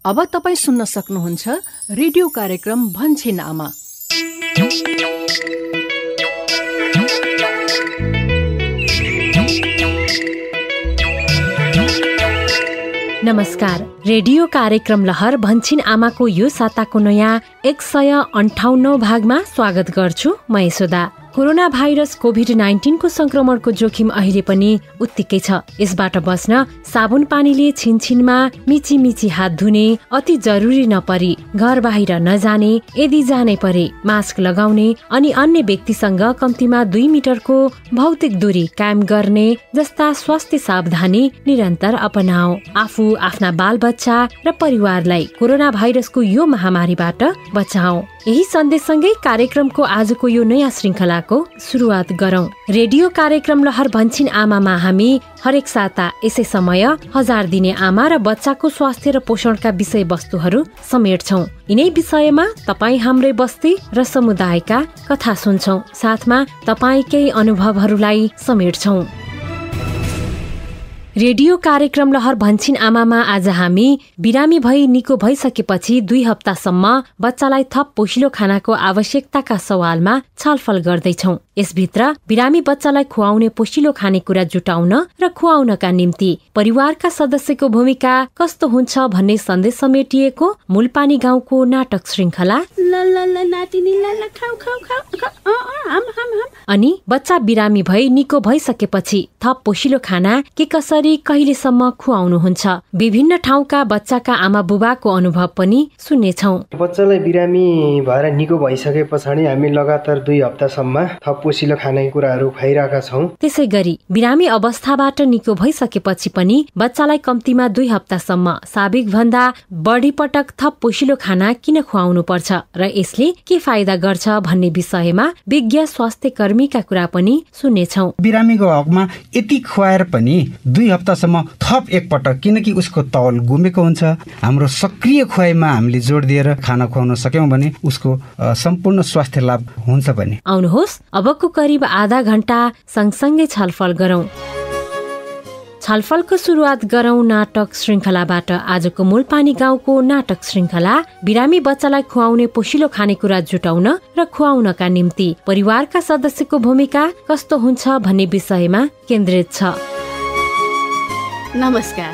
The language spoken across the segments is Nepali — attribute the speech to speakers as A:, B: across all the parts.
A: अब तपाईँ सुन्न सक्नुहुन्छ रेडियो कार्यक्रम भन्छिन आमा।
B: नमस्कार, रेडियो कार्यक्रम लहर भन्छिन आमाको यो साताको नयाँ 158 भागमा स्वागत गर्छु म यशोदा। कोरोना भाइरस कोभिड-19 को संक्रमणको जोखिम अहिले पनि उत्तिकै छ। यसबाट बस्न साबुन पानीले छिनछिनमा मिची मिची हात धुने, अति जरुरी नपरी घर बाहिर नजाने, यदि जानै परे मास्क लगाउने अनि अन्य व्यक्तिसँग कम्तीमा 2 मिटरको भौतिक दूरी कायम गर्ने जस्ता स्वास्थ्य सावधानी निरन्तर अपनाऊ। आफू, आफ्ना बालबच्चा र परिवारलाई कोरोना भाइरसको यो महामारीबाट बचाऊ। यही सन्देशसँगै कार्यक्रमको आजको यो नयाँ श्रृङ्खलाको सुरुवात गरौं। रेडियो कार्यक्रम लहर भन्छिन आमामा हामी हरेक साता यसै समय 1000 दिने आमा र बच्चाको स्वास्थ्य र पोषणका विषयवस्तुहरू समेट्छौं। यिनै विषयमा तपाईँ हाम्रै बस्ती र समुदायका कथा सुन्छौं, साथमा तपाईँकै अनुभवहरूलाई समेट्छौं। रेडियो कार्यक्रम लहर भन्छिन आमामा आज हामी बिरामी भई निको भइसकेपछि 2 हप्तासम्म बच्चालाई थप पोषिलो खानाको आवश्यकताका सवालमा छलफल गर्दैछौं। यसभित्र बिरामी बच्चालाई खुवाउने पोषिलो खानेकुरा जुटाउन र खुवाउनका निम्ति परिवारका सदस्यको भूमिका कस्तो हुन्छ भन्ने सन्देश समेटिएको मूलपानी गाउँको नाटक श्रृङ्खला अनि बच्चा बिरामी भई निको भइसकेपछि थप पोषिलो खाना के कसरी कहिलेसम्म खुवाउनुहुन्छ, विभिन्न ठाउँका बच्चाका आमा बुबाको अनुभव पनि सुन्नेछौं।
C: बच्चालाई बिरामी भएर निको भइसके पछाडि हामी लगातार 2 हप्तासम्म थप पोषिलो खानेकुराहरू खुवाइरहेका छौं। त्यसै
B: गरी बिरामी अवस्थाबाट निको भइसकेपछि पनि बच्चालाई कम्तीमा 2 हप्तासम्म साबिक भन्दा बढी पटक थप पोषिलो खाना किन खुवाउनु पर्छ र यसले के फाइदा गर्छ भन्ने विषयमा विज्ञ स्वास्थ्य कर्मीका कुरा पनि सुन्नेछौं।
D: बिरामीको हकमा यति खुवाएर पनि 2 हप्तासम्म थप एकपटक, किनकि उसको तौल गुमेको हुन्छ। हाम्रो सक्रिय खुवाइमा हामीले जोड दिएर खाना खुवाउन सक्यौं भने उसको सम्पूर्ण स्वास्थ्य लाभ हुन्छ पनि।
B: आउनुहोस् अबको करिब आधा घण्टा सँगसँगै छलफल गरौं। छलफलको सुरुवात गरौं नाटक श्रृङ्खलाबाट। आजको मूलपानी गाउँको नाटक श्रृङ्खला बिरामी बच्चालाई खुवाउने पोषिलो खानेकुरा जुटाउन र खुवाउनका निम्ति परिवारका सदस्यको भूमिका कस्तो हुन्छ भन्ने विषयमा केन्द्रित छ।
E: नमस्कार,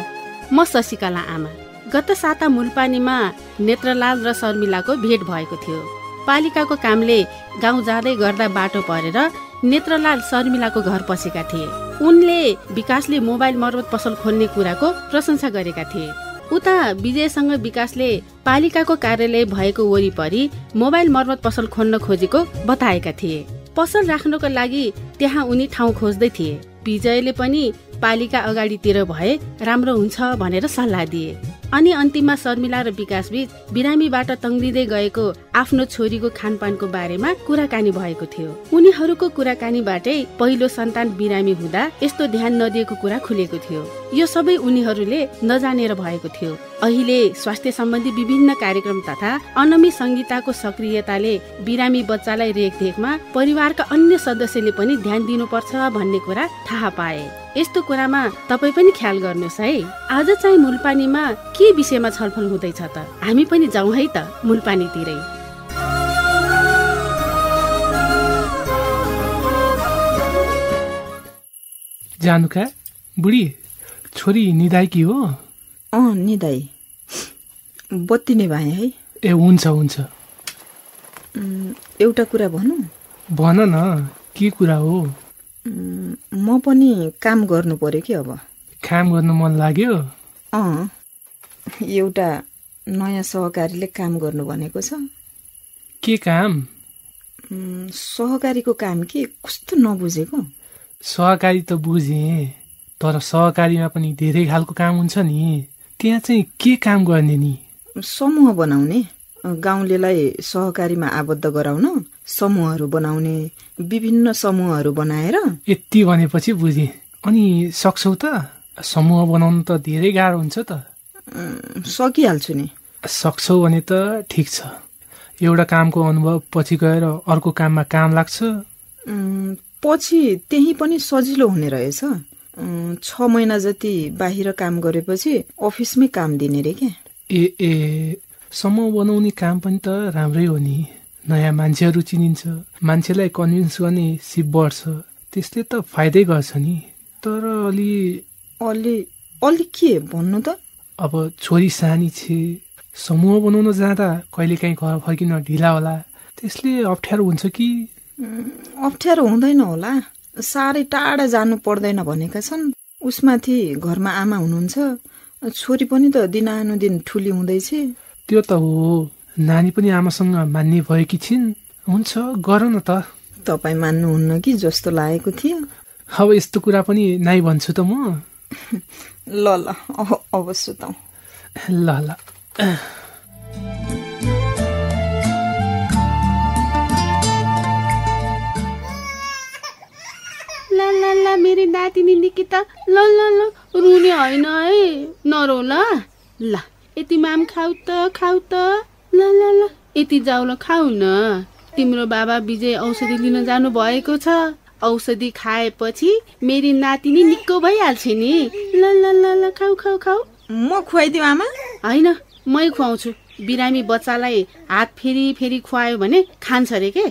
E: म शशिकला आमा। गत साता मूलपानीमा नेत्रलाल र शर्मिलाको भेट भएको थियो। पालिकाको कामले गाउँ जाँदै गर्दा बाटो परेर नेत्रलाल शर्मिलाको घर पसेका थिए। उनले विकासले मोबाइल मर्मत पसल खोल्ने कुराको प्रशंसा गरेका थिए। उता विजयसँग विकासले पालिकाको कार्यालय भएको वरिपरि मोबाइल मर्मत पसल खोल्न खोजेको बताएका थिए। पसल राख्नको लागि त्यहाँ उनी ठाउँ खोज्दै थिए। विजयले पनि पालिका अगाडितिर भए राम्रो हुन्छ भनेर सल्लाह दिए। अनि अन्तिममा शर्मिला र विकास बीच बिरामीबाट तङ्ग्रिँदै गएको आफ्नो छोरीको खानपानको बारेमा कुराकानी भएको थियो। उनीहरूको कुराकानीबाटै पहिलो सन्तान बिरामी हुँदा यस्तो ध्यान नदिएको कुरा खुलेको थियो। यो सबै उनीहरूले नजानेर भएको थियो। अहिले स्वास्थ्य सम्बन्धी विभिन्न कार्यक्रम तथा अनमी संहिताको सक्रियताले बिरामी बच्चालाई रेखदेखमा परिवारका अन्य सदस्यले पनि ध्यान दिनुपर्छ भन्ने कुरा थाहा पाए। यस्तो कुरामा तपाईँ पनि ख्याल गर्नुहोस् है। आज चाहिँ मूलपानीमा के विषयमा छलफल हुँदैछ त? हामी पनि जाउँ है त मूलपानीतिरै।
F: जानुका बुढी छोरी निदाएकी हो?
G: निदाई। बत्ती नै भए है।
F: ए हुन्छ हुन्छ।
G: एउटा कुरा भनौँ?
F: भन न, के कुरा हो?
G: म पनि काम गर्नु पर्यो कि अब।
F: काम गर्नु मन लाग्यो?
G: एउटा नयाँ सहकारीले काम गर्नु भनेको छ।
F: के काम?
G: सहकारीको काम के कस्तो नबुझेको?
F: सहकारी त बुझेँ, तर सहकारीमा पनि धेरै खालको काम हुन्छ नि। त्यहाँ चाहिँ के काम गर्ने नि?
G: समूह बनाउने, गाउँलेलाई सहकारीमा आबद्ध गराउन समूहहरू बनाउने, विभिन्न समूहहरू बनाएर।
F: यति भनेपछि बुझेँ। अनि सक्छौ त? समूह बनाउनु त धेरै गाह्रो हुन्छ त।
G: सकिहाल्छु नि।
F: सक्छौ भने त ठिक छ। एउटा कामको अनुभव पछि गएर अर्को काममा काम लाग्छ।
G: पछि त्यही पनि सजिलो हुने रहेछ। 6 महिना जति बाहिर काम गरेपछि अफिसमै काम दिने रे क्या।
F: ए समूह बनाउने काम पनि त राम्रै हो नि। नयाँ मान्छेहरू चिनिन्छ, मान्छेलाई कन्भिन्स गर्ने सिप बढ्छ, त्यसले त फाइदै गर्छ नि। तर
G: अलि के भन्नु त?
F: अब छोरी सानी छे, समूह बनाउन जाँदा कहिलेकाहीँ घर फर्किन ढिला होला, त्यसले अप्ठ्यारो हुन्छ कि?
G: अप्ठ्यारो हुँदैन होला, साह्रै टाढा जानु पर्दैन भनेका छन्। उसमाथि घरमा आमा हुनुहुन्छ, छोरी पनि त दिनानुदिन ठुली हुँदैछ।
F: त्यो त हो, नानी पनि आमासँग मान्ने भएकी छिन्। हुन्छ गर न त।
G: तपाईँ मान्नुहुन्न कि जस्तो लागेको थियो।
F: अब यस्तो कुरा पनि नाइ भन्छु त म।
G: ल अब सुताउँ।
F: ल
E: ल मेरी नातिनी निकिता, ल रुने होइन है, नरो ल। यति माम खाऊ त। ल यति जाऊ ल, खाऊ न। तिम्रो बाबा विजय औषधि लिन जानु भएको छ। औषधि खाएपछि मेरी नातिनी निक्को भइहाल्छ नि। ल खाऊ।
G: म खुवाइदिउँ आमा?
E: होइन, मै खुवाउँछु। बिरामी बच्चालाई हात फेरि खुवायो भने खान्छ रे के।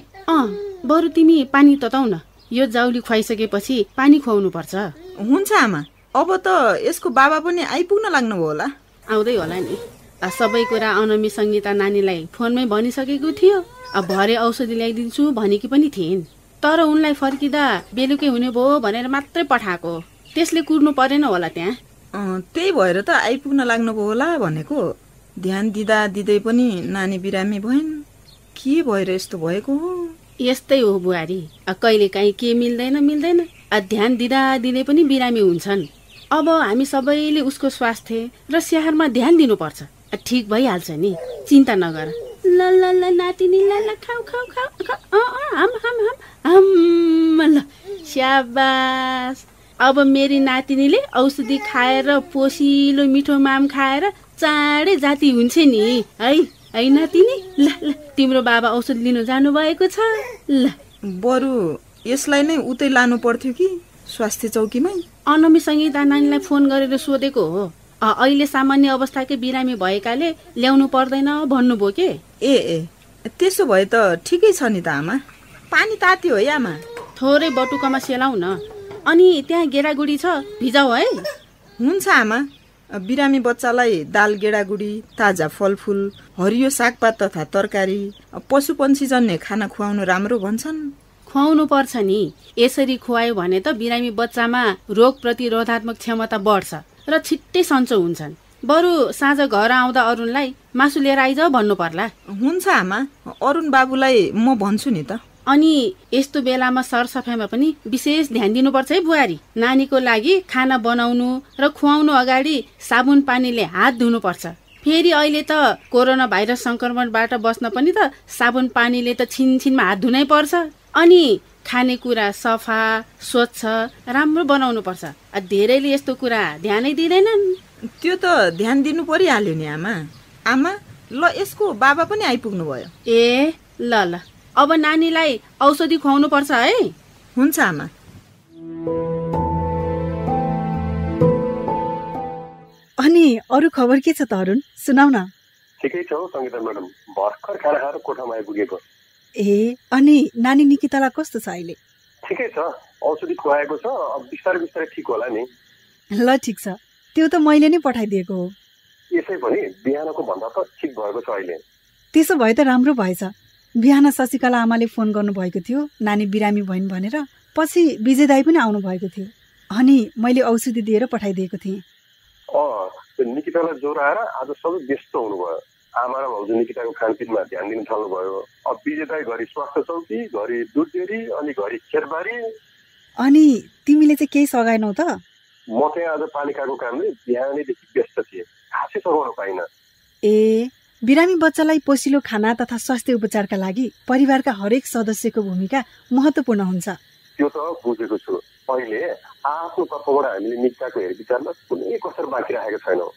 E: बरु तिमी पानी तताउ न। यो जाउली खुवाइसकेपछि पानी खुवाउनु पर्छ।
G: हुन्छ आमा, अब त यसको बाबा पनि आइपुग्न लाग्नु भयो होला।
E: आउँदै होला नि। सबै कुरा अनमी सङ्गीता नानीलाई फोनमै भनिसकेको थियो। भरे औषधि ल्याइदिन्छु भनेकी पनि थिइन्, तर उनलाई फर्किँदा बेलुकै हुने भयो भनेर मात्रै पठाएको। त्यसले कुर्नु परेन होला त्यहाँ।
G: त्यही भएर त आइपुग्न लाग्नु भयो होला भनेको। ध्यान दिँदै पनि नानी बिरामी भइन्। के भएर यस्तो भएको हो?
E: यस्तै हो बुहारी, कहिलेकाहीँ के मिल्दैन। ध्यान दिँदै पनि बिरामी हुन्छन्। अब हामी सबैले उसको स्वास्थ्य र स्याहारमा ध्यान दिनुपर्छ। ठिक भइहाल्छ नि, चिन्ता नगर। ल नातिनी, ल खाऊ। ल स्याबास। अब मेरी नातिनीले औषधि खाएर पोसिलो मिठो माम खाएर चाँडै जाति हुन्छ नि है नातिनी। ल तिम्रो बाबा औषधि लिनु जानु भएको छ। ल
G: बरु यसलाई नै उतै लानु पर्थ्यो कि स्वास्थ्य चौकीमै।
E: अनमी सङ्गीता नानीलाई फोन गरेर सोधेको हो। अहिले सामान्य अवस्थाकै बिरामी भएकाले ल्याउनु पर्दैन भन्नुभयो के।
G: ए त्यसो भए त ठिकै छ नि त आमा। पानी तात्यो है आमा?
E: थोरै बटुकामा सेलाउ न। अनि त्यहाँ गेडागुडी छ, भिजाऊ है।
G: हुन्छ आमा। बिरामी बच्चालाई दाल गेडागुडी, ताजा फलफुल, हरियो सागपात तथा तरकारी, पशुपन्छी जन्य खाना खुवाउनु राम्रो भन्छन्।
E: खुवाउनु पर्छ नि। यसरी खुवायो भने त बिरामी बच्चामा रोग प्रतिरोधात्मक क्षमता बढ्छ र छिट्टै सन्चो हुन्छन्। बरु साँझ घर आउँदा अरुणलाई मासु लिएर आइज भन्नु पर्ला।
G: हुन्छ आमा, अरुण बाबुलाई म भन्छु नि त।
E: अनि यस्तो बेलामा सरसफाइमा पनि विशेष ध्यान दिनुपर्छ है बुहारी। नानीको लागि खाना बनाउनु र खुवाउनु अगाडि साबुन पानीले हात धुनुपर्छ। फेरि अहिले त कोरोना भाइरस संक्रमणबाट बस्न पनि त साबुन पानीले त छिनछिनमा हात धुनै पर्छ। अनि खानेकुरा सफा स्वच्छ राम्रो बनाउनु पर्छ। धेरैले यस्तो कुरा ध्यानै दिँदैनन्।
G: त्यो त ध्यान दिनु परिहाल्यो नि आमा। आमा, ल यसको बाबा पनि आइपुग्नु भयो।
E: ए ल अब नानीलाई औषधि खुवाउनु पर्छ है।
G: हुन्छ आमा।
A: अनि अरू खबर के छ त अरुण, सुनाउ न।
H: ठिकै छ सङ्गीता म्याडम, भर्खर खाना खाएर कोठामा आइपुगेको।
A: ए अनि नानी निकितालाई कस्तो छ अहिले?
H: ठिकै छ, औषधि खुवाएको छ, अब बिस्तारै ठिक होला नि।
A: ल ठिक छ, त्यो त मैले नै पठाइदिएको हो।
H: यसै पनि बिहानको भन्दा त ठिक भएको छ अहिले।
A: त्यसो भए त राम्रो भएछ। बिहान शशिकला आमाले फोन गर्नुभएको थियो नानी बिरामी भइन् भनेर। पछि विजय दाई पनि आउनु भएको थियो। अनि मैले औषधि दिएर पठाइदिएको थिएँ।
H: निकितालाई ज्वरो आएर आज सबै व्यस्त हुनुभयो। आमा र भाउजू निकिताको खानपिनमा ध्यान दिन थाल्नुभयो। अब विजय दाई घरि स्वास्थ्य चौकी, घरि दुध डेरी, अनि घरि खेतबारी।
A: अनि तिमीले चाहिँ केही सघाएनौ त?
H: म चाहिँ आज पालिकाको कामले बिहानैदेखि व्यस्त थिएँ, खासै सघाउन पाइनँ।
A: ए बिरामी बच्चालाई पोसिलो खाना तथा स्वास्थ्य उपचारका लागि परिवारका हरेक सदस्यको भूमिका महत्त्वपूर्ण हुन्छ।
H: त्यो त बुझेको छु। अहिले आफ्नो तर्फबाट हामीले निकिताको हेरविचारमा कुनै कसर बाँकी राखेको छैनौँ।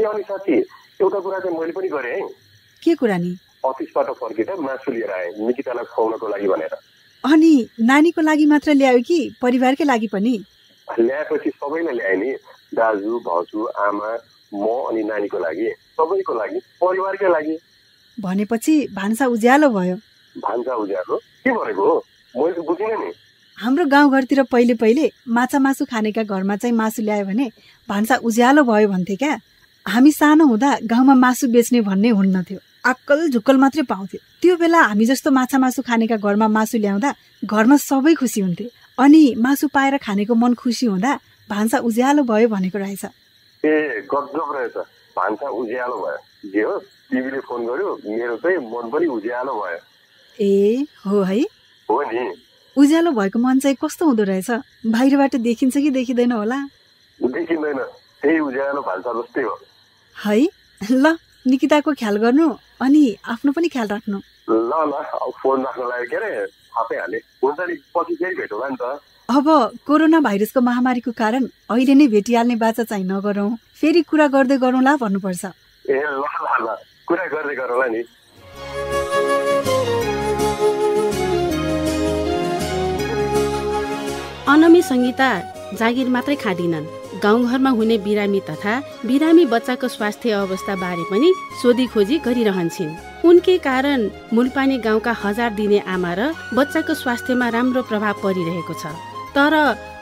H: अनि साथी, एउटा कुरा चाहिँ मैले पनि गरेँ है।
A: के कुरा नि?
H: अफिसबाट फर्केर मासु लिएर आएँ निकितालाई खुवाउनको लागि भनेर।
A: अनि नानीको लागि मात्र ल्यायो कि परिवारकै लागि पनि?
H: ल्याएपछि सबैलाई ल्याएँ नि, दाजु भाउजू आमा म अनि नानीको लागि। सबैको लागि, परिवारकै लागि।
A: भनेपछि भान्सा उज्यालो भयो।
H: भान्सा उज्यालो के भनेको हो? मैले बुझिनँ नि।
A: हाम्रो गाउँघरतिर पहिले माछा मासु खानेका घरमा चाहिँ मासु ल्यायो भने भान्सा उज्यालो भयो भन्थे क्या। हामी सानो हुँदा गाउँमा मासु बेच्ने भन्ने हुन्न थियो, आक्कल झुक्कल मात्रै पाउँथ्यो। त्यो बेला हामी जस्तो माछा मासु खानेका घरमा मासु ल्याउँदा घरमा सबै खुसी हुन्थे। अनि मासु पाएर खानेको मन खुसी हुँदा भान्सा उज्यालो भयो भनेको रहेछ।
H: ए गजब रहेछ, भान्सा उज्यालो भयो। जे हो टिभीले फोन गर्यो, मेरो चाहिँ मन पनि उज्यालो भयो।
A: ए हो है?
H: हो नि।
A: उज्यालो भएको मन चाहिँ कस्तो हुँदो रहेछ? बाहिरबाट देखिन्छ कि देखिँदैन होला?
H: देखिँदैन, त्यही उज्यालो भान्सा जस्तै हो
A: है। ल निकिताको ख्याल गर्नु अनि आफ्नो पनि ख्याल राख्नु।
H: ल अब फोन राख्न लाग्यो के अरे, थापै हाले। हुन्छ नि, पछि फेरि भेट होला नि त।
A: अब कोरोना भाइरसको महामारीको कारण अहिले नै भेटिहाल्ने बाचा चाहिँ नगरौँ, फेरि कुरा गर्दै गरौँला भन्नुपर्छ।
H: ए ल ल कुरा गर्दै गरौँला नि।
E: अनमी संगीता जागिर मात्रै खाँदिनन्, गाउँघरमा हुने बिरामी तथा बिरामी बच्चाको स्वास्थ्य अवस्था बारे पनि सोधी खोजी गरिरहन्छन्। उनकै कारण मूलपानी गाउँका 1000 दिने आमा र बच्चाको स्वास्थ्यमा राम्रो प्रभाव परिरहेको छ। तर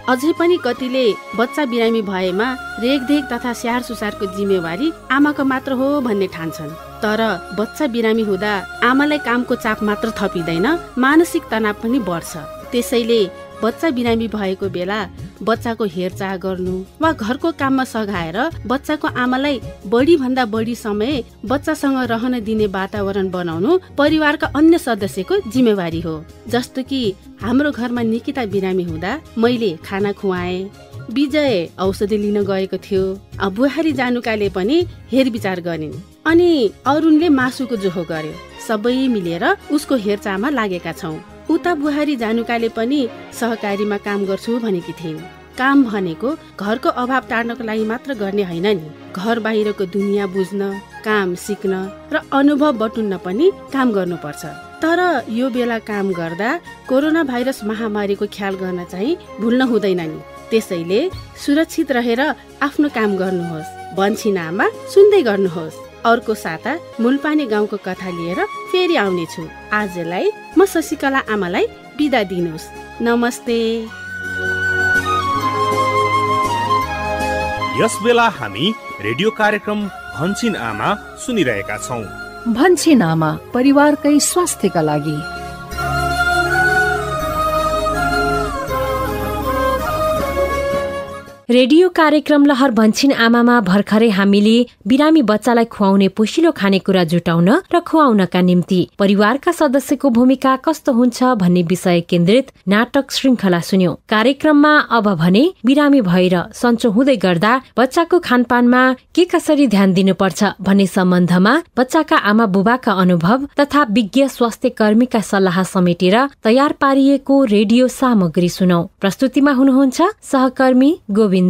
E: अझै पनि कतिले बच्चा बिरामी भएमा रेखदेख तथा स्याहार सुसारको जिम्मेवारी आमाको मात्र हो भन्ने ठान्छन्। तर बच्चा बिरामी हुँदा आमालाई कामको चाप मात्र थपिँदैन, मानसिक तनाव पनि बढ्छ। त्यसैले बच्चा बिरामी भएको बेला बच्चाको हेरचाह गर्नु वा घरको काममा सघाएर बच्चाको आमालाई बढी भन्दा बढी समय बच्चासँग रहन दिने वातावरण बनाउनु परिवारका अन्य सदस्यको जिम्मेवारी हो। जस्तो कि हाम्रो घरमा निकिता बिरामी हुँदा मैले खाना खुवाएँ, विजय औषधि लिन गएको थियो, बुहारी जानुकाले पनि हेरविचार गरिन्, अनि अरुणले मासुको जोहो गर्यो। सबै मिलेर उसको हेरचाहमा लागेका छौँ। उता बुहारी जानुकाले पनि सहकारीमा काम गर्छु भनेकी थिइन्। काम भनेको घरको अभाव टार्नको लागि मात्र गर्ने होइन नि, घर बाहिरको दुनियाँ बुझ्न, काम सिक्न र अनुभव बटुल्न पनि काम गर्नुपर्छ। तर यो बेला काम गर्दा कोरोना भाइरस महामारीको ख्याल गर्न चाहिँ भुल्न हुँदैन नि। त्यसैले सुरक्षित रहेर आफ्नो काम गर्नुहोस्। भन्छिन् आमा, सुन्दै गर्नुहोस्। अर्को साता मूलपानी गाउँको कथा लिएर फेरि आउनेछु। आजलाई म शशिकला आमालाई बिदा दिनुहोस्। नमस्ते।
I: यस बेला हामी रेडियो कार्यक्रम भन्छिन् आमा सुनिरहेका छौँ।
J: भन्छिन् आमा, परिवारकै स्वास्थ्यका लागि।
B: रेडियो कार्यक्रम लहर भन्छिन् आमामा भर्खरै हामीले बिरामी बच्चालाई खुवाउने पोषिलो खानेकुरा जुटाउन र खुवाउनका निम्ति परिवारका सदस्यको भूमिका कस्तो हुन्छ भन्ने विषय केन्द्रित नाटक श्रृंखला सुन्यौं। कार्यक्रममा अब भने बिरामी भएर सन्चो हुँदै गर्दा बच्चाको खानपानमा के कसरी ध्यान दिनुपर्छ भन्ने सम्बन्धमा बच्चाका आमा बुबाका अनुभव तथा विज्ञ स्वास्थ्य कर्मीका सल्लाह समेटेर तयार पारिएको रेडियो सामग्री सुनौ। प्रस्तुतिमा हुनुहुन्छ सहकर्मी गोविन्द।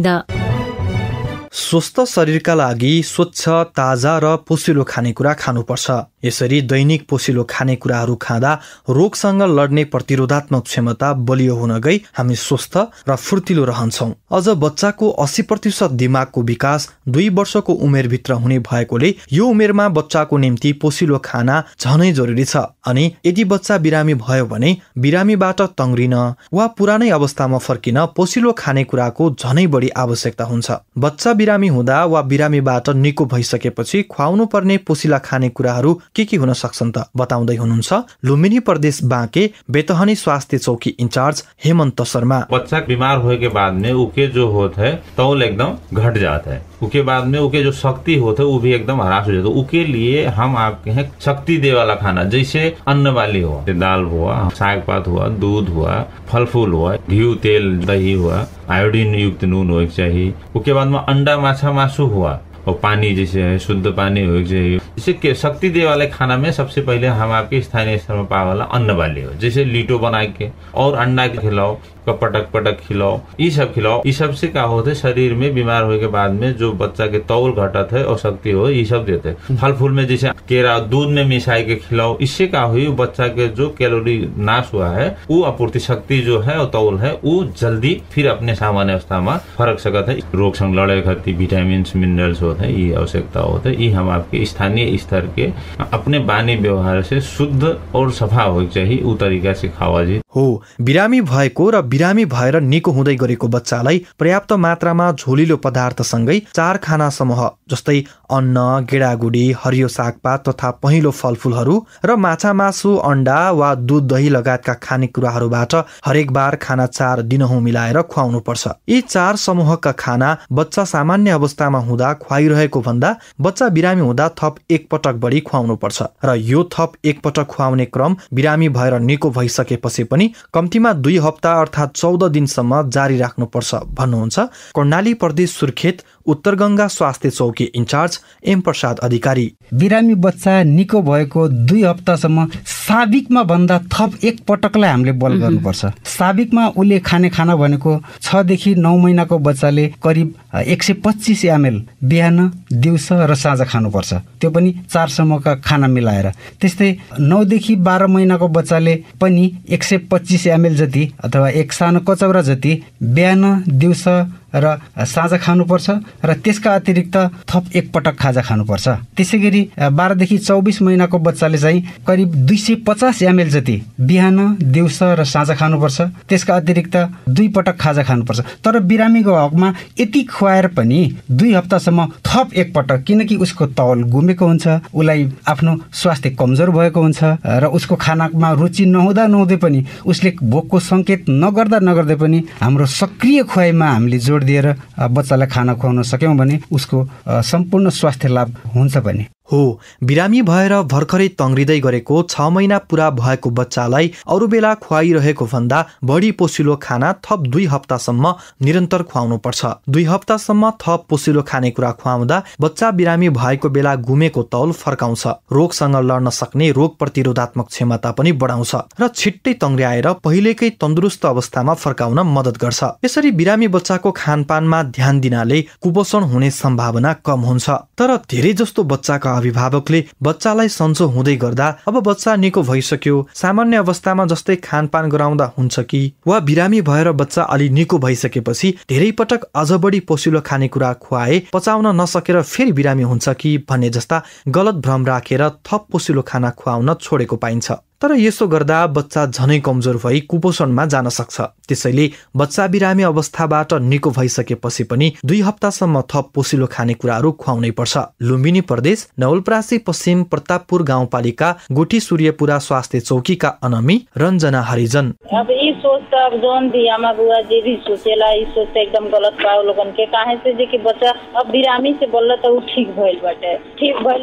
K: स्वस्थ शरीरका लागि स्वच्छ, ताजा र पोषिलो खानेकुरा खानुपर्छ। यसरी दैनिक पोषिलो खानेकुराहरू खाँदा रोगसँग लड्ने प्रतिरोधात्मक क्षमता बलियो हुन गई हामी स्वस्थ र फुर्तिलो रहन्छौं। अझ बच्चाको 80% दिमागको विकास 2 वर्षको उमेरभित्र हुने भएकोले यो उमेरमा बच्चाको निम्ति पोषिलो खाना झनै जरुरी छ। अनि यदि बच्चा बिरामी भयो भने बिरामीबाट तङ्ग्रिन वा पुरानै अवस्थामा फर्किन पोषिलो खानेकुराको झनै बढी आवश्यकता हुन्छ। बच्चा बिरामी हुँदा वा बिरामीबाट निको भइसकेपछि खुवाउनु पर्ने पोषिला खानेकुराहरू के हुन सक्छन् त बताउँदै हुनुहुन्छ लुम्बिनी प्रदेश बाँके बेतहनी स्वास्थ्य चौकी इंचार्ज हेमंत शर्मा।
L: बच्चा बीमार होने के बाद में उके जो होता है तौल एकदम घट जाता है, उसके बाद में उके जो शक्ति होता है वो भी एकदम ह्रास हो जाता है। उसके लिए हम आपके हैं शक्ति दे वाला खाना, जैसे अन्न वाली हुआ, दाल हुआ, साग पात हुआ, दूध हुआ, फल फूल हुआ, घी तेल दही हुआ, आयोडीन युक्त नून हो चाहिए। उसके बाद में अंडा माछा मासु हुआ और पानी जैसे है शुद्ध पानी हो चाहिए। जैसे शक्ति दे वाले खाना में सबसे पहले हम आपके स्थानीय स्तर में पाए वाला अन्न वाले हो, जैसे लीटो बना के और अंडा के खिलाओ, का पटक पटक खिलाओ, ये सब खिलाओ। ये सब से क्या होता है, शरीर में बीमार होने के बाद में जो बच्चा के तौल घटत है और शक्ति हो, ये सब देते हैं। फल फूल में जैसे केरा दूध में मिसाई के खिलाओ, इससे क्या हुई, बच्चा के जो कैलोरी नाश हुआ है वो आपूर्ति शक्ति जो है और तौल है वो जल्दी फिर अपने सामान्य अवस्था में फर्क सकता है। रोग संग लड़े खातिर विटामिन मिनरल्स होते हैं, ये आवश्यकता होता है। ये हम आपके स्थानीय स्तर के अपने बानी व्यवहार से शुद्ध और सफा हो चाहिए ऊ तरीका से खावा जी
K: हो। बिरामी भएको र बिरामी भएर निको हुँदै गरेको बच्चालाई पर्याप्त मात्रामा झोलिलो पदार्थसँगै 4 खाना समूह जस्तै अन्न, गेडागुडी, हरियो सागपात तथा पहिलो फलफूलहरू र माछा मासु, अन्डा वा दूध दही लगायतका खानेकुराहरूबाट हरेक बार खाना 4 दिनहुँ मिलाएर खुवाउनु पर्छ। यी 4 समूहका खाना बच्चा सामान्य अवस्थामा हुँदा खुवाइरहेको भन्दा बच्चा बिरामी हुँदा थप 1 पटक बढी खुवाउनु पर्छ र यो थप 1 पटक खुवाउने क्रम बिरामी भएर निको भइसकेपछि पनि कम्तीमा 2 हप्ता अर्थात् 14 दिनसम्म जारी राख्नुपर्छ भन्नुहुन्छ कर्णाली प्रदेश सुर्खेत उत्तर गंगा स्वास्थ्य चौकी इन्चार्ज एम प्रसाद अधिकारी।
D: बिरामी बच्चा निको भएको 2 हप्तासम्म साबिकमा भन्दा थप 1 पटकलाई हामीले बल गर्नुपर्छ। साबिकमा उसले खाने खाना भनेको 6 देखि 9 महिनाको बच्चाले करिब 125 ml बिहान, दिउँसो र साँझ खानुपर्छ, त्यो पनि 4 समूहका खाना मिलाएर। त्यस्तै 9 देखि 12 महिनाको बच्चाले पनि 125 ml जति अथवा 1 सानो कचौरा जति बिहान, दिउँसो र साँझ खानुपर्छ र त्यसका अतिरिक्त थप 1 पटक खाजा खानुपर्छ। त्यसैगरी 12 देखि 24 महिनाको बच्चाले चाहिँ करिब 250 ml जति बिहान, दिउँसो र साँझ खानुपर्छ, त्यसका अतिरिक्त 2 पटक खाजा खानुपर्छ। तर बिरामीको हकमा यति खुवाएर पनि 2 हप्तासम्म थप 1 पटक, किनकि उसको तौल गुमेको हुन्छ, उसलाई आफ्नो स्वास्थ्य कमजोर भएको हुन्छ र उसको खानामा रुचि नहुँदै पनि उसले भोकको संकेत नगर्दै पनि हाम्रो सक्रिय खुवाइमा हामीले जोड दिएर बच्चालाई खाना खुवाउन सक्यौं भने उसको सम्पूर्ण स्वास्थ्य लाभ हुन्छ पनि
K: हो। बिरामी भएर भर्खरै तङ्ग्रिँदै गरेको 6 महिना पूरा भएको बच्चालाई अरू बेला खुवाइरहेको भन्दा बढी पोसिलो खाना थप 2 हप्तासम्म निरन्तर खुवाउनु पर्छ। 2 हप्तासम्म थप पोसिलो खानेकुरा खुवाउँदा बच्चा बिरामी भएको बेला गुमेको तौल फर्काउँछ, रोगसँग लड्न सक्ने रोग प्रतिरोधात्मक क्षमता पनि बढाउँछ र छिट्टै तङ्ग्र्याएर पहिलेकै तन्दुरुस्त अवस्थामा फर्काउन मद्दत गर्छ। यसरी बिरामी बच्चाको खानपानमा ध्यान दिनाले कुपोषण हुने सम्भावना कम हुन्छ। तर धेरै जस्तो बच्चाका अभिभावकले बच्चालाई सन्चो हुँदै गर्दा अब बच्चा निको भइसक्यो, सामान्य अवस्थामा जस्तै खानपान गराउँदा हुन्छ कि, वा बिरामी भएर बच्चा अलि निको भइसकेपछि धेरै पटक अझ बढी पोसिलो खानेकुरा खुवाए पचाउन नसकेर फेरि बिरामी हुन्छ कि भन्ने जस्ता गलत भ्रम राखेर थप पोसिलो खाना खुवाउन छोडेको पाइन्छ। तर यसो गर्दा बच्चा झनै कमजोर भई कुपोषणमा जान सक्छ। त्यसैले बच्चा बिरामी अवस्थाबाट निको भइसकेपछि पनि 2 हप्तासम्म थप पोसिलो खानेकुराहरू खुवाउनै पर्छ। लुम्बिनी प्रदेश नवलपरासी पश्चिम प्रतापपुर गाउँपालिका गोठी सूर्यपुरा स्वास्थ्य चौकीका अनमी रञ्जना हरिजन।
M: अब ये सोच तो अब जोन भी आमा बुआ जी भी सोचेला, ये सोच तो एकदम गलत पाओ लोगन के काहे से जे कि बच्चा अब बिरामी से बोलला तो ठीक भइल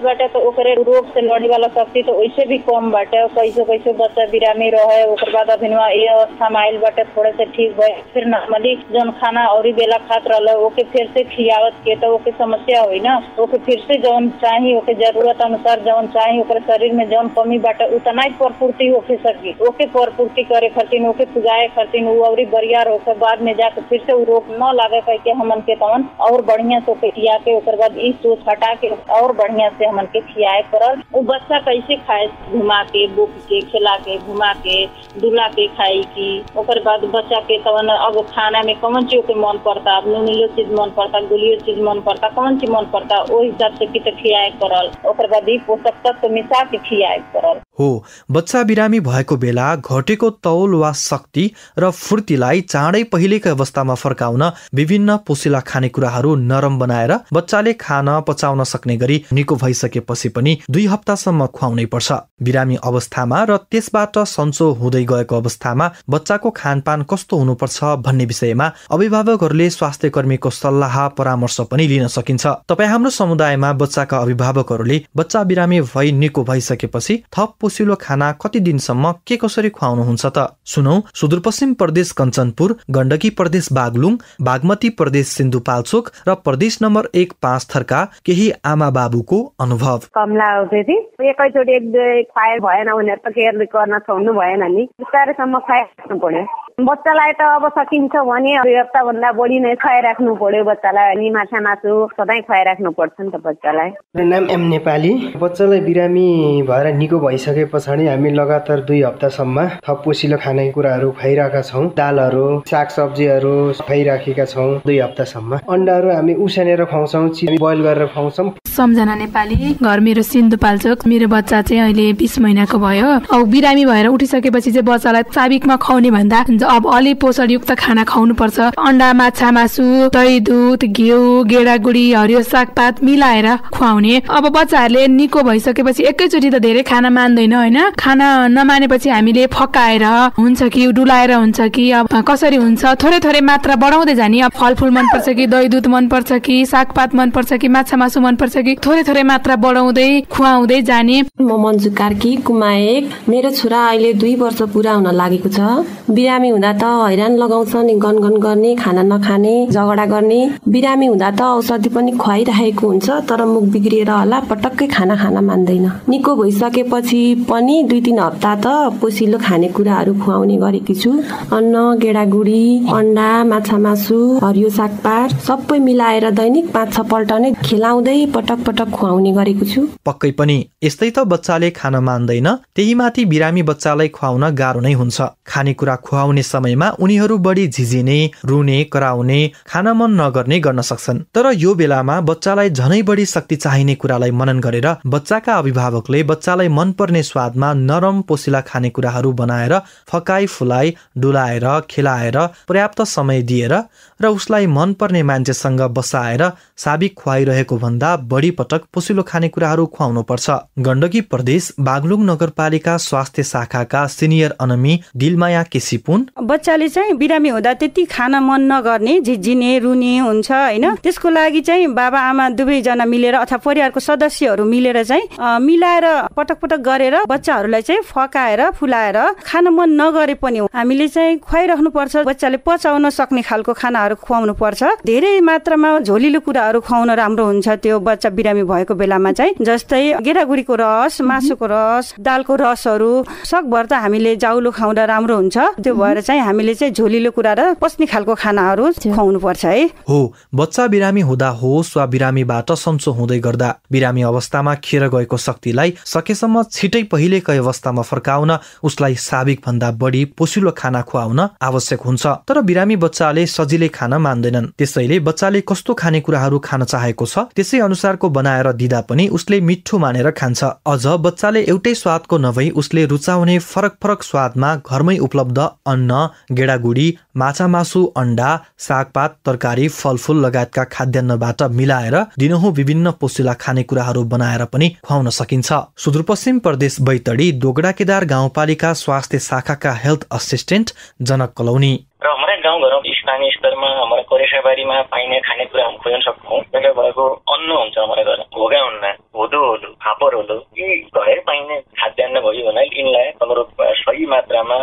M: बाटे तो ओकरे रोग से लड़े वाला शक्ति तो वैसे भी कम बाटे। कैसे बच्चा बिरामी रहे ओकर बाद अभिनवा ये अवस्था में आइल बाटे, थोड़े से ठीक भए फिर नॉर्मली जौन खाना और बेला खात रहल ओके फिर से खियावत के तो ओके समस्या हुई ना, ओके फिर से जौन चाहिए ओके जरूरत अनुसार जौन चाहिए ओकर शरीर में जौन कमी बाटे उतना ही पूर्ति होके सकी, ओके पूर्ति करे खातिर ओके पुजाए खातिर वो और बरियार ओकर बाद में जाके फिर से रोग न लागे कह के हमन के तवन और बढ़िया से ओके खिया के ओकर बाद इस सोच हटा के और बढ़िया से हमन के खियाए करल। वो बच्चा कैसे खाए, घुमा के बुक के खिला के घुमा के दुला के खाई की, ओकर बाद बच्चा के तवन अब खाना में कौन चीज के मन पड़ता, अब नूनीलो चीज मन पड़ता, गुलियो चीज मन पड़ता, कौन चीज मन पड़ता ओ हिसाब से कित खियाए करल, ओकर बाद ही पोषक तत्व मिसा के खियाए करल
K: हो। बच्चा बिरामी भएको बेला घटेको तौल वा शक्ति र फुर्तीलाई चाँडै पहिलेकै अवस्थामा फर्काउन विभिन्न पोसिला खानेकुराहरू नरम बनाएर बच्चाले खान पचाउन सक्ने गरी निको भइसकेपछि पनि 2 हप्तासम्म खुवाउनै पर्छ। बिरामी अवस्थामा र त्यसबाट सन्चो हुँदै गएको अवस्थामा बच्चाको खानपान कस्तो हुनुपर्छ भन्ने विषयमा अभिभावकहरूले स्वास्थ्य कर्मीको सल्लाह परामर्श पनि लिन सकिन्छ। तपाई हाम्रो समुदायमा बच्चाका अभिभावकहरूले बच्चा बिरामी भई निको भइसकेपछि थप पोसिलो खाना कति दिनसम्म के कसरी खुवाउनुहुन्छ त? सुनौ सुदूरपश्चिम प्रदेश कञ्चनपुर, गण्डकी प्रदेश बागलुङ, बागमती प्रदेश सिन्धुपाल्चोक र प्रदेश नम्बर 1 पाँचथरका केही आमा बाबुको अनुभव।
N: कमला फेरि एकैचोटि एक दुई खुवाए भएन, उनीहरू त केयर गर्न छोड्नु भएन नि, बिस्तारैसम्म खुवाइराख्नु पर्यो। बच्चालाई त अब सकिन्छ भने 2 हप्ताभन्दा बढी नै खुवाइराख्नु पर्यो बच्चालाई। अनि माछा मासु सधैँ खुवाइराख्नु पर्छ नि त बच्चालाई।
C: नाम एम नेपाली। बच्चालाई बिरामी भएर निको भइसके पछाडि हामी लगातार 2 हप्तासम्म थप पोसिलो खानेकुराहरू खुवाइरहेका छौँ। दालहरू, सागसब्जीहरू खुवाइराखेका छौँ 2 हप्तासम्म। अन्डाहरू हामी उसानेर खुवाउँछौँ, बोइल गरेर खुवाउँछौँ।
O: सम्झना नेपाली। घर मेरो सिन्धुपाल्चोक। मेरो बच्चा चाहिँ अहिले 20 महिनाको भयो। अब बिरामी भएर उठिसकेपछि चाहिँ बच्चालाई साबिकमा खुवाउने भन्दा अब अलि पोषणयुक्त खाना खुवाउनु पर्छ। अन्डा, माछा मासु, दही, दुध, घिउ, गेडागुडी, हरियो सागपात मिलाएर खुवाउने। अब बच्चाहरूले निको भइसकेपछि एकैचोटि त धेरै खाना मान्दैन हैन। खाना नमानेपछि हामीले फकाएर हुन्छ कि डुलाएर हुन्छ कि अब कसरी हुन्छ थोरै थोरै मात्रा बढाउँदै जाने। अब फलफुल मनपर्छ कि दही दुध मनपर्छ कि सागपात मनपर्छ कि माछा मासु मनपर्छ कि थोरै थोरै मात्रा बढाउँदै खुवाउँदै जाने।
P: म मन्जु कार्की कुमाएक। मेरो छोरा अहिले 2 वर्ष पुरा हुन लागेको छ। बिरामी हुँदा त हैरान लगाउँछ नि, गनगन गर्ने, खाना नखाने, झगडा गर्ने। बिरामी हुँदा त औषधि पनि खुवाइरहेको हुन्छ तर मुख बिग्रिएर होला पटक्कै खाना खान मान्दैन। निको भइसकेपछि पनि 2-3 हप्ता त पोसिलो खानेकुराहरू खुवाउने गरेकी छु। अन्न, गेडागुडी, अन्डा, माछा मासु, हरियो सागपात सबै मिलाएर दैनिक 5-6 पल्ट नै खिलाउँदै पटक पटक खुवाउने गरेको छु।
K: पक्कै पनि यस्तै त बच्चाले खान मान्दैन, त्यही माथि बिरामी बच्चालाई खुवाउन गाह्रो नै हुन्छ। खानेकुरा खुवाउने समयमा उनीहरू बढी झिझिने, रुने, कराउने, खान मन नगर्ने गर्न सक्छन्। तर यो बेलामा बच्चालाई झनै बढी शक्ति चाहिने कुरालाई मनन गरेर बच्चाका अभिभावकले बच्चालाई मनपर्ने स्वादमा नरम पोसिला खानेकुराहरू बनाएर फकाई फुलाई डुलाएर खिलाएर पर्याप्त समय दिएर र उसलाई मनपर्ने मान्छेसँग बसाएर साबिक खुवाइरहेको भन्दा बढी पटक पोसिलो खानेकुराहरू खुवाउनु पर्छ। गण्डकी प्रदेश बागलुङ नगरपालिका स्वास्थ्य शाखाका सिनियर अनमी दिलमाया केसीपुन।
Q: बच्चाले चाहिँ बिरामी हुँदा त्यति खाना मन नगर्ने, झिझिने, रुने हुन्छ हैन। त्यसको लागि चाहिँ बाबा आमा दुवैजना मिलेर अथवा परिवारको सदस्यहरू मिलेर चाहिँ मिलाएर पटक पटक गरेर बच्चाहरूलाई चाहिँ फकाएर फुलाएर खान मन नगरे पनि हामीले चाहिँ खुवाइराख्नु पर्छ। बच्चाले पचाउन सक्ने खालको खानाहरू खुवाउनु पर्छ। धेरै मात्रामा झोलिलो कुराहरू खुवाउन राम्रो हुन्छ त्यो बच्चा बिरामी भएको बेलामा चाहिँ। जस्तै गेडागुडीको रस, मासुको रस, दालको रसहरू सकभर त हामीले जाउलो खुवाउँदा राम्रो हुन्छ। त्यो भएर चाहिँ हामीले चाहिँ झोलिलो कुरा र पस्ने खालको खानाहरू खुवाउनु पर्छ है।
K: हो, बच्चा बिरामी हुँदा होस् वा बिरामीबाट सन्चो हुँदै गर्दा बिरामी अवस्थामा खेर गएको शक्तिलाई सकेसम्म छिटै पहिलेकै अवस्थामा फर्काउन उसलाई साबिक भन्दा बढी पोसिलो खाना खुवाउन आवश्यक हुन्छ। तर बिरामी बच्चाले सजिलै खान मान्दैनन्। त्यसैले बच्चाले कस्तो खानेकुराहरू खान चाहेको छ त्यसै अनुसारको बनाएर दिँदा पनि उसले मिठो मानेर खान्छ। अझ बच्चाले एउटै स्वादको नभई उसले रुचाउने फरक फरक स्वादमा घरमै उपलब्ध अन्न, गेडागुडी, माछा मासु, अन्डा, सागपात, तरकारी, फलफुल लगायतका खाद्यान्नबाट मिलाएर दिनहुँ विभिन्न पोसिला खानेकुराहरू बनाएर पनि खुवाउन सकिन्छ। सुदूरपश्चिम प्रदेश बैतडी दोगडा केदार गाउँपालिका स्वास्थ्य शाखाका हेल्थ असिस्टेन्ट जनक कलौनी।
R: र हमारा गाउँघरमा स्थानीय स्तरमा हमारा करेसाबारीमा पाइने खानेकुरा हम खुवाउन सक्छौँ। जसले भएको अन्न हुन्छ हमारा घर भोगा अन्न, होदो होलो, फापर होलो, यी घरै पाइने खाद्यान्न भयो भने यिनलाई हाम्रो सही मात्रामा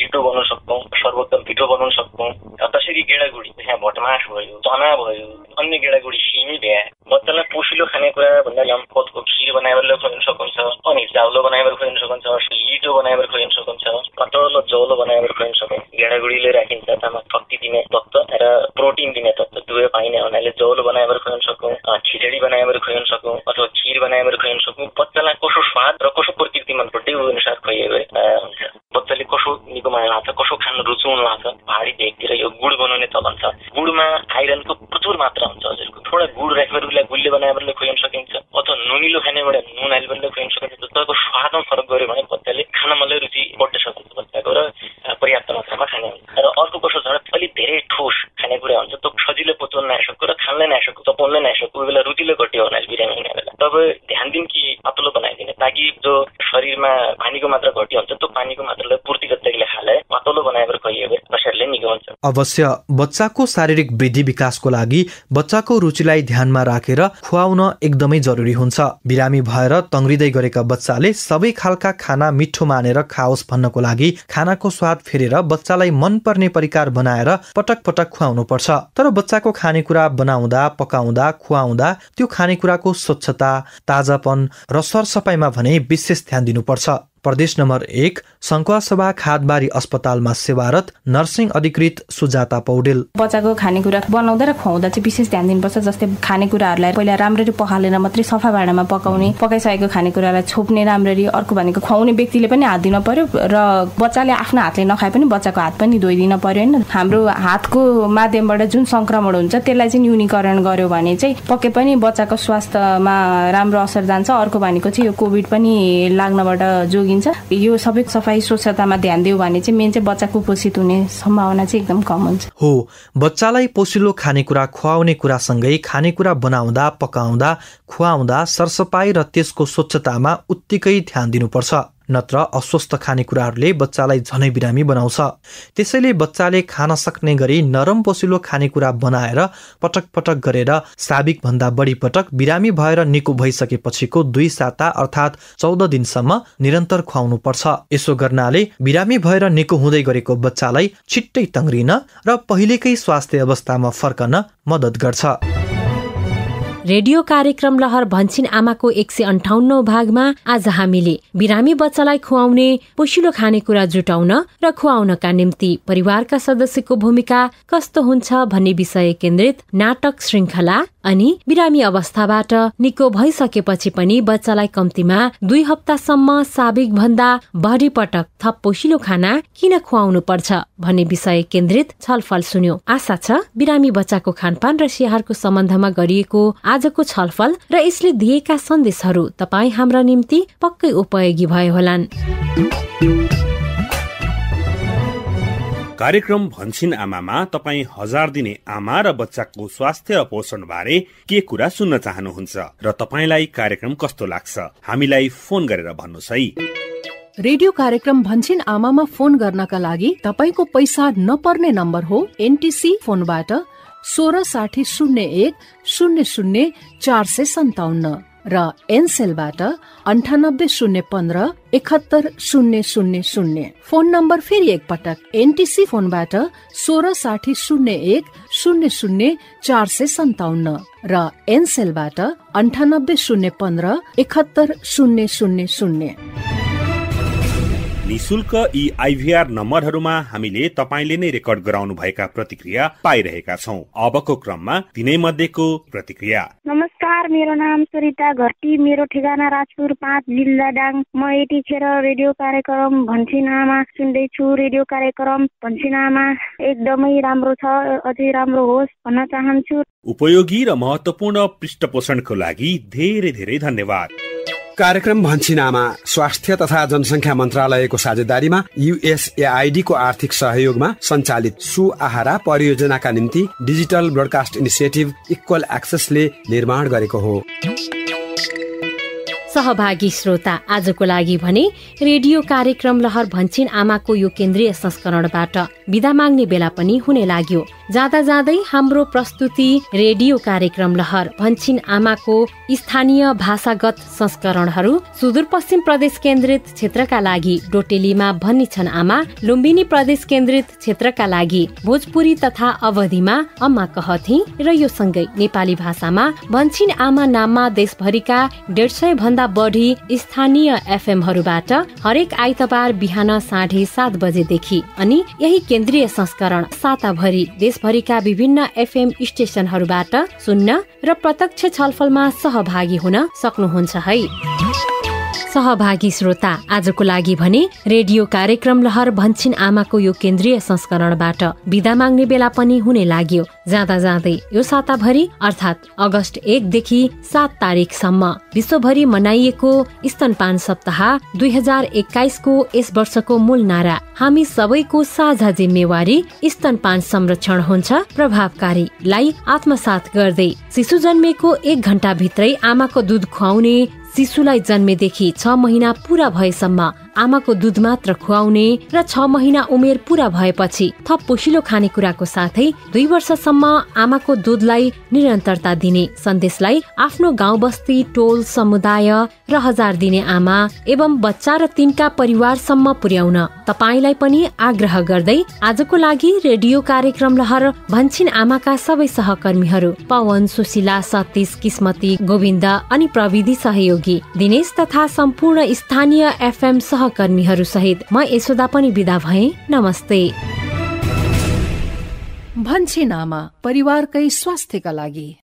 R: लिटो बनाउन सक्छौँ, सर्वोत्तम पिठो बनाउन सक्छौँ। त्यसरी गेडागुडी यहाँ भटमास भयो, चना भयो, अन्य गेडागुडी सिमी भ्या बच्चालाई पोसिलो खानेकुरा भन्दा पदको खिर बनाएर खुवाउन सकिन्छ, अनि चाउलो बनाएर खुवाउन सकिन्छ, लिटो बनाएर खुवाउन सकिन्छ, कटलो जौलो बनाएर खुवाउन सकिन्छ। गेडागुडीले राखिन्छ तामा शक्ति दिने तत्त्व र प्रोटिन दिने तत्त्व दुवै पाइने हुनाले जौलो बनाएर खुवाउन सकौँ, खिचडी बनाएर खुवाउन सकौँ अथवा खिर बनाएर खुवाउन सकौँ। बच्चालाई कसो स्वाद र कसो प्रकृति मनपर्छ त्यो अनुसार खुवाइएको हुन्छ। बच्चाले कसो निको मान्न लाग्छ, कसो खान रुचाउन लाग्छ। पहाडी भेगतिर यो गुड बनाउने चलन छ। गुडमा आइरनको प्रचुर मात्रा हुन्छ। हजुरको थोडा गुड राखेर उसलाई गुलियो बनाएर खुवाउन सकिन्छ अथवा नुनिलो खानेबाट नुन हालेर खुवाउन सकिन्छ। त्यसको स्वादमा फरक गऱ्यो भने बच्चाले खान मलाई रुचि बढ्न सकिन्छ बच्चाको र पर्याप्त मात्रामा खाने हुन्छ। र अर्को कसो छ भने अलिक धेरै ठोस खानेकुरा हुन्छ त्यो सजिलो पचाउन नआएको र खानलाई नआएको चपाउन नआएको कोही बेला रुचिलो घट्यो हुनाले बिरामी हुने बेला तब ध्यान दिउँ कि पातलो बनाइदिने ताकि जो शरीरमा पानीको मात्रा घट्यो हुन्छ त्यो पानीको मात्रालाई पूर्तिगत तरिकाले खाले पातलो बनाएर खुवाइयो कसैले निको हुन्छ।
K: अवश्य बच्चाको शारीरिक वृद्धि विकासको लागि बच्चाको रुचिलाई ध्यानमा राखेर खुवाउन एकदमै जरुरी हुन्छ। बिरामी भएर तङ्ग्रिँदै गरेका बच्चाले सबै खालका खाना मिठो मानेर खाओस् भन्नको लागि खानाको स्वाद फेरेर बच्चालाई मनपर्ने परिकार बनाएर पटक पटक खुवाउनु पर्छ। तर बच्चाको खानेकुरा बनाउँदा पकाउँदा खुवाउँदा त्यो खानेकुराको स्वच्छता, ताजापन र सरसफाइमा भने विशेष ध्यान दिनुपर्छ। प्रदेश नम्बर 1 सङ्खुवासभा खादबारी अस्पतालमा सेवारत नर्सिङ अधिकृत सुजाता पौडेल।
S: बच्चाको खानेकुरा बनाउँदा र खुवाउँदा चाहिँ विशेष ध्यान दिनुपर्छ। जस्तै खानेकुराहरूलाई पहिला राम्ररी पखालेर मात्रै सफा भाँडामा पकाउने, पकाइसकेको खानेकुरालाई छोप्ने राम्ररी। अर्को भनेको खुवाउने व्यक्तिले पनि हात दिन पर्यो र बच्चाले आफ्नो हातले नखाए पनि बच्चाको हात पनि धोइदिन पर्यो होइन। हाम्रो हातको माध्यमबाट जुन संक्रमण हुन्छ त्यसलाई चाहिँ न्यूनीकरण गर्यो भने चाहिँ पक्कै पनि बच्चाको स्वास्थ्यमा राम्रो असर जान्छ। अर्को भनेको चाहिँ यो कोभिड पनि लाग्नबाट जोगिन्छ। यो सबै सफाई स्वच्छतामा ध्यान दियो भने चाहिँ मेन चाहिँ बच्चा कुपोषित हुने सम्भावना चाहिँ एकदम कम हुन्छ।
K: हो, बच्चालाई पोषिलो खानेकुरा खुवाउने कुरासँगै खानेकुरा बनाउँदा, पकाउँदा, खुवाउँदा सरसफाई र त्यसको स्वच्छतामा उत्तिकै ध्यान दिनुपर्छ, नत्र अस्वस्थ खानेकुराहरूले बच्चालाई झनै बिरामी बनाउँछ। त्यसैले बच्चाले खान सक्ने गरी नरम पोषिलो खानेकुरा बनाएर पटक पटक गरेर साबिक भन्दा बढी पटक बिरामी भएर निको भइसकेपछिको 2 साता अर्थात् 14 दिनसम्म निरन्तर खुवाउनु पर्छ। यसो गर्नाले बिरामी भएर निको हुँदै गरेको बच्चालाई छिट्टै तङ्ग्रिन र पहिलेकै स्वास्थ्य अवस्थामा फर्कन मद्दत गर्छ।
B: रेडियो कार्यक्रम लहर भन्छिन आमाको 158 भागमा आज हामीले बिरामी बच्चालाई खुवाउने, पोषिलो खानेकुरा जुटाउन र खुवाउनका निम्ति परिवारका सदस्यको भूमिका कस्तो हुन्छ भन्ने विषय केन्द्रित नाटक श्रृङ्खला अनि बिरामी अवस्थाबाट निको भइसकेपछि पनि बच्चालाई कम्तीमा 2 हप्तासम्म साबिक भन्दा बढी पटक थप पोषिलो खाना किन खुवाउनु पर्छ भन्ने विषय केन्द्रित छलफल सुन्यो। आशा छ बिरामी बच्चाको खानपान र स्याहारको सम्बन्धमा गरिएको आजको छलफल र यसले दिएका सन्देशहरू तपाईँ हाम्रा निम्ति पक्कै उपयोगी भए होलान्।
I: कार्यक्रम भन्छिन आमामा तपाईँ 1000 दिने आमा र बच्चाको स्वास्थ्य र पोषण बारे के कुरा सुन्न चाहनुहुन्छ र तपाईलाई कार्यक्रम कस्तो लाग्छ, हामीलाई फोन गरेर भन्नुहोस् है।
J: रेडियो कार्यक्रम भन्छिन आमामा फोन गर्नका लागि तपाईको पैसा नपर्ने नम्बर हो एनटिसी फोनबाट 1660 01 00 457 र एनसेलबाट 98 015 71 000। फोन नम्बर फेरि एकपटक एनटिसी फोनबाट 1660 01 00 457 र एनसेलबाट 98 015 71 000।
I: निशुल्क यी आइभीआर नम्बरहरूमा हामीले तपाईले नै रेकर्ड गराउनु भएका प्रतिक्रिया पाइरहेका छौं। अबको क्रममा तिनै मध्येको प्रतिक्रिया।
T: नमस्कार, मेरो नाम सरिता घट्टी, मेरो ठेगाना राजपुर 5 जिल्ला डाङ। म यतिखेर रेडियो कार्यक्रम भन्छिन आमा सुन्दैछु। रेडियो कार्यक्रम भन्छिन आमा एकदमै राम्रो छ, अझै राम्रो होस् भन्न चाहन्छु।
I: उपयोगी र महत्त्वपूर्ण पृष्ठपोषणको लागि धेरै धेरै धन्यवाद।
U: कार्यक्रम भन्छिन आमा स्वास्थ्य तथा जनसंख्या मन्त्रालयको साझेदारीमा USAID को आर्थिक सहयोगमा सञ्चालित सुआहारा परियोजनाका निम्ति डिजिटल ब्रोडकास्ट इनिसिएटिभ इक्वल एक्सेसले निर्माण गरेको हो।
B: सहभागी श्रोता, आजको लागि भने रेडियो कार्यक्रम लहर भन्छिन आमाको यो केन्द्रीय संस्करणबाट बिदा माग्ने बेला पनि हुने लाग्यो। जाँदा जाँदै हाम्रो प्रस्तुति रेडियो कार्यक्रम लहर भन्छिन आमाको स्थानीय भाषागत संस्करणहरू सुदूरपश्चिम प्रदेश केन्द्रित क्षेत्रका लागि डोटेलीमा भन्ने छन् आमा, लुम्बिनी प्रदेश केन्द्रित क्षेत्रका लागि भोजपुरी तथा अवधिमा अम्मा कहथी र यो सँगै नेपाली भाषामा भन्छिन आमा नाममा देशभरिका 150 भन्दा बढी स्थानीय एफएमहरूबाट हरेक आइतबार बिहान 7:30 बजेदेखि अनि यही केन्द्रीय संस्करण साताभरि देशभरिका विभिन्न एफएम स्टेशनहरूबाट सुन्न र प्रत्यक्ष छलफलमा सहभागी हुन सक्नुहुन्छ है। सहभागी श्रोता, आजको लागि भने रेडियो कार्यक्रम लहर भन्छिन आमाको यो केन्द्रीय संस्करणबाट बिदा माग्ने बेला पनि हुने लाग्यो। जाँदा जाँदै यो साताभरि अर्थात् अगस्त 1 देखि 7 तारिकसम्म विश्वभरि मनाइएको स्तनपान सप्ताह 2021 को यस वर्षको मूल नारा हामी सबैको साझा जिम्मेवारी स्तनपान संरक्षण हुन्छ प्रभावकारीलाई आत्मसात गर्दै शिशु जन्मेको 1 घण्टा भित्रै आमाको दूध खुवाउने, शिशुलाई जन्मेदेखि 6 महिना पूरा भएसम्म आमाको दूध मात्र खुवाउने र 6 महिना उमेर पूरा भएपछि थप पोषिलो खानेकुराको साथै 2 वर्षसम्म आमाको दूधलाई निरन्तरता दिने सन्देशलाई आफ्नो गाउँ बस्ती, टोल, समुदाय र 1000 दिने आमा एवं बच्चा र तिनका परिवारसम्म पुर्याउन तपाईलाई पनि आग्रह गर्दै आजको लागि रेडियो कार्यक्रम लहर भन्छिन आमाका सबै सहकर्मीहरू पवन, सुशीला, सतीश, किस्मती, गोविन्द अनि प्रविधि सहयोगी दिनेश तथा सम्पूर्ण स्थानीय एफएम सहकर्मीहरू सहित म यशोदा पनि बिदा भएँ। नमस्ते।
J: भन्छिन आमा, परिवारकै स्वास्थ्यका लागि।